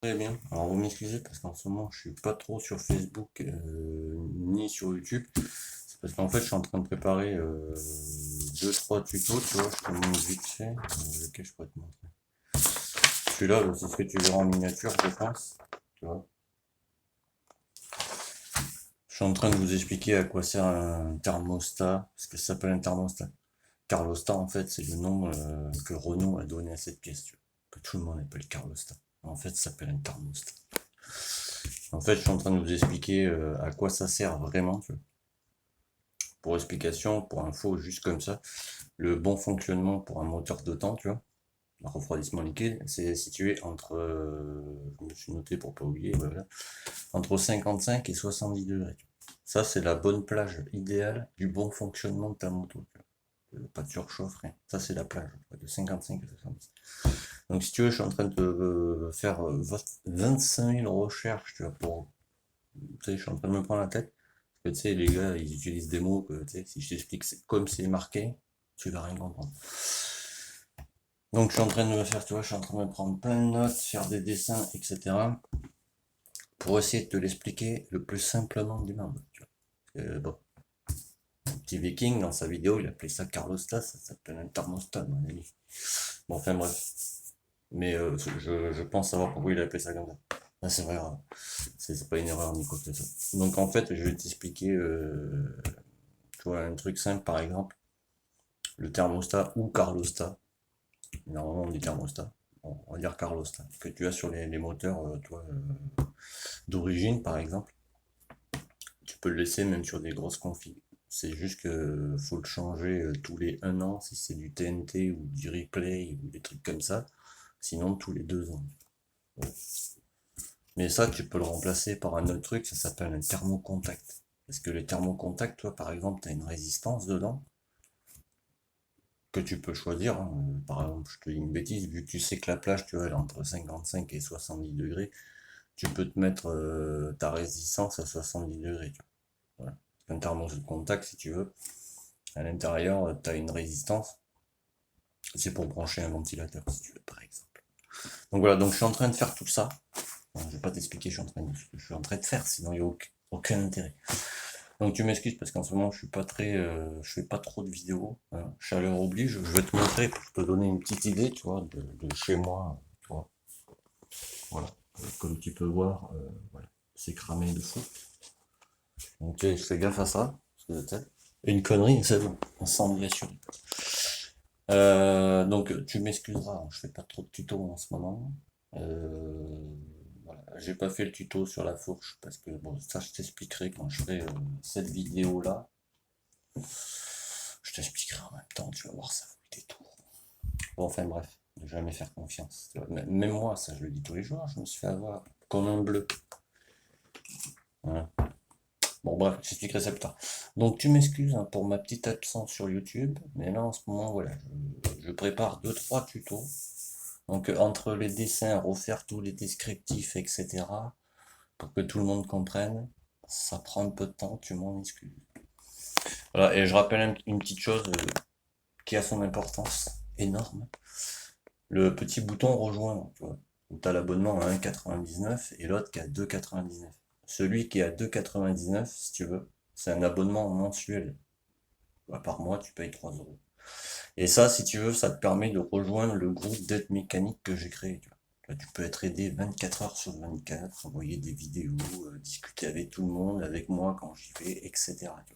Très bien. Alors vous m'excusez parce qu'en ce moment je suis pas trop sur Facebook ni sur YouTube. C'est parce qu'en fait je suis en train de préparer deux trois tutos, tu vois, je te montre vite fait, lequel je pourrais te montrer. Celui-là, c'est ce que tu verras en miniature, je pense. Tu vois. Je suis en train de vous expliquer à quoi sert un thermostat, parce que ça s'appelle un thermostat. Carlostat, en fait, c'est le nom que Renault a donné à cette pièce, tu vois, que tout le monde appelle Carlostat. En fait, ça s'appelle un thermostat. En fait, je suis en train de vous expliquer à quoi ça sert vraiment, tu vois. Pour explication, pour info, juste comme ça, le bon fonctionnement pour un moteur de temps, tu vois, un refroidissement liquide, c'est situé entre, je me suis noté pour pas oublier, voilà, entre 55 et 70 degrés. Ça, c'est la bonne plage idéale du bon fonctionnement de ta moto. Pas de surchauffe, rien. Ça, c'est la plage, de 55 à 70. Donc, si tu veux, je suis en train de faire 25 000 recherches, tu vois, pour. Tu sais, je suis en train de me prendre la tête. Parce que, tu sais, les gars, ils utilisent des mots que, tu sais, si je t'explique comme c'est marqué, tu vas rien comprendre. Donc, je suis en train de me faire, tu vois, je suis en train de me prendre plein de notes, faire des dessins, etc. pour essayer de te l'expliquer le plus simplement du monde. Tu vois. Bon, petit viking, dans sa vidéo, il appelait ça Carlostas, ça s'appelle un thermostat, mon ami. Bon, enfin bref. Mais je pense savoir pourquoi il a appelé ça comme ça. Ah, c'est vrai, hein. C'est pas une erreur ni quoi que ce soit. Donc en fait, je vais t'expliquer, tu vois, un truc simple par exemple, le thermostat ou Carlostat. Normalement on dit thermostat. Bon, on va dire Carlostat. Que tu as sur les moteurs, toi, d'origine par exemple. Tu peux le laisser même sur des grosses configs. C'est juste que faut le changer tous les 1 an si c'est du TNT ou du replay ou des trucs comme ça. Sinon tous les 2 ans. Ouais. Mais ça, tu peux le remplacer par un autre truc, ça s'appelle un thermocontact. Parce que le thermocontact, toi, par exemple, tu as une résistance dedans que tu peux choisir, hein. Par exemple, je te dis une bêtise, vu que tu sais que la plage, tu vois, elle est entre 55 et 70 degrés, tu peux te mettre ta résistance à 70 degrés. Tu vois. Voilà. Un thermocontact, si tu veux, à l'intérieur, tu as une résistance. C'est pour brancher un ventilateur, si tu veux, par exemple. Donc voilà, donc je suis en train de faire tout ça. Bon, je vais pas t'expliquer je suis en train de faire, sinon il n'y a aucun intérêt. Donc tu m'excuses parce qu'en ce moment je suis pas très, je fais pas trop de vidéos, hein. Chaleur oblige. Je vais te montrer pour te donner une petite idée, tu vois, de chez moi, tu vois. Voilà. Comme tu peux voir, voilà, c'est cramé de fou. Donc je fais gaffe à ça, parce que, et une connerie, c'est bon, on s'en bien sûr. Donc tu m'excuseras, hein, je fais pas trop de tutos en ce moment. Voilà. J'ai pas fait le tuto sur la fourche parce que bon, ça je t'expliquerai quand je ferai cette vidéo là. Je t'expliquerai en même temps, tu vas voir, ça vaut le détour. Bon, enfin bref, ne jamais faire confiance. Même moi, ça je le dis tous les jours, je me suis fait avoir comme un bleu. Voilà. Bon bref, j'expliquerai ça plus tard. Donc tu m'excuses, hein, pour ma petite absence sur YouTube, mais là en ce moment, voilà, je prépare deux trois tutos. Donc entre les dessins, refaire tous les descriptifs, etc. pour que tout le monde comprenne, ça prend un peu de temps, tu m'en excuses. Voilà, et je rappelle une petite chose qui a son importance énorme. Le petit bouton rejoindre, tu vois, où tu as l'abonnement à 1,99 et l'autre qui est à 2,99. Celui qui est à 2,99, si tu veux, c'est un abonnement mensuel. Par mois, tu payes 3 euros. Et ça, si tu veux, ça te permet de rejoindre le groupe d'aide mécanique que j'ai créé. Tu vois. Là, tu peux être aidé 24 heures sur 24, envoyer des vidéos, discuter avec tout le monde, avec moi quand j'y vais, etc. Tu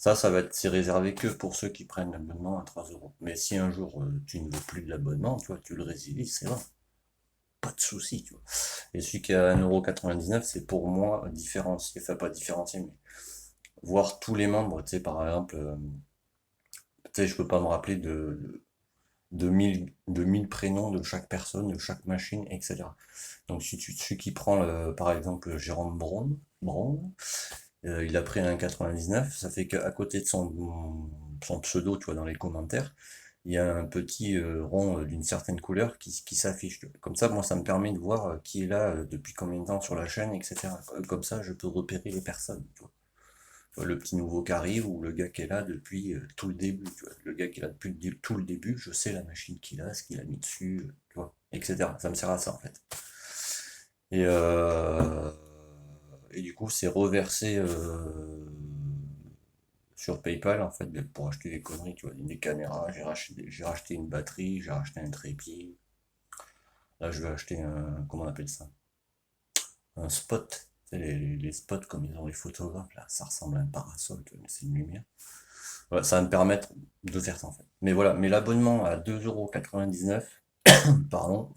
vois. Ça va être, c'est réservé que pour ceux qui prennent l'abonnement à 3 euros. Mais si un jour tu ne veux plus de l'abonnement, tu vois, tu le résilies, c'est bon. Pas de souci, tu vois. Et celui qui est à 1,99 €, c'est pour moi différencier, enfin pas différencier, mais voir tous les membres, tu sais, par exemple, tu sais, je peux pas me rappeler de 1000 prénoms de chaque personne, de chaque machine, etc. Donc si tu celui qui prend, par exemple, Jérôme Brown, il a pris un 99, ça fait qu'à côté de son pseudo, tu vois, dans les commentaires, il y a un petit rond d'une certaine couleur qui s'affiche. Comme ça, moi, ça me permet de voir qui est là depuis combien de temps sur la chaîne, etc. Comme ça, je peux repérer les personnes. Tu vois. Le petit nouveau qui arrive ou le gars qui est là depuis tout le début. Tu vois. Le gars qui est là depuis tout le début, je sais la machine qu'il a, ce qu'il a mis dessus, tu vois, etc. Ça me sert à ça en fait. Et, euh, et du coup, c'est reversé sur PayPal, en fait, pour acheter des conneries, tu vois, des caméras. J'ai racheté une batterie, j'ai racheté un trépied. Là, je vais acheter un, comment on appelle ça? Un spot. Tu sais, les spots comme ils ont les photographes, là, ça ressemble à un parasol, tu vois, mais c'est une lumière. Voilà, ça va me permettre de faire ça, en fait. Mais voilà, mais l'abonnement à 2,99 €, pardon,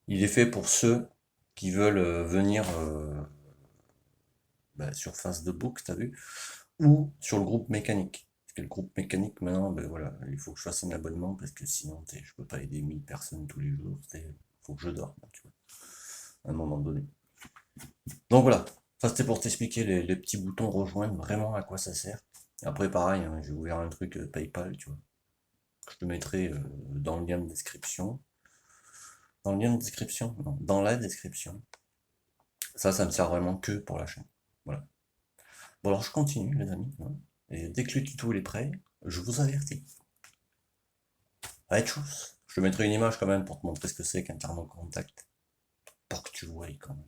il est fait pour ceux qui veulent venir sur Facebook, t'as vu, ou sur le groupe mécanique. Parce que le groupe mécanique, maintenant, ben voilà, il faut que je fasse un abonnement parce que sinon, je peux pas aider 1000 personnes tous les jours. Il faut que je dorme, tu vois, à un moment donné. Donc voilà, ça c'était pour t'expliquer les petits boutons rejoindre, vraiment à quoi ça sert. Après, pareil, hein, j'ai ouvert un truc PayPal, tu vois, que je te mettrai dans le lien de description. Dans le lien de description? Non, dans la description. Ça me sert vraiment que pour la chaîne. Voilà. Bon, alors je continue, les amis, hein. Et dès que le tuto est prêt, je vous avertis. Allez, tchuss. Je te mettrai une image quand même pour te montrer ce que c'est qu'un thermocontact. Pour que tu vois quand même.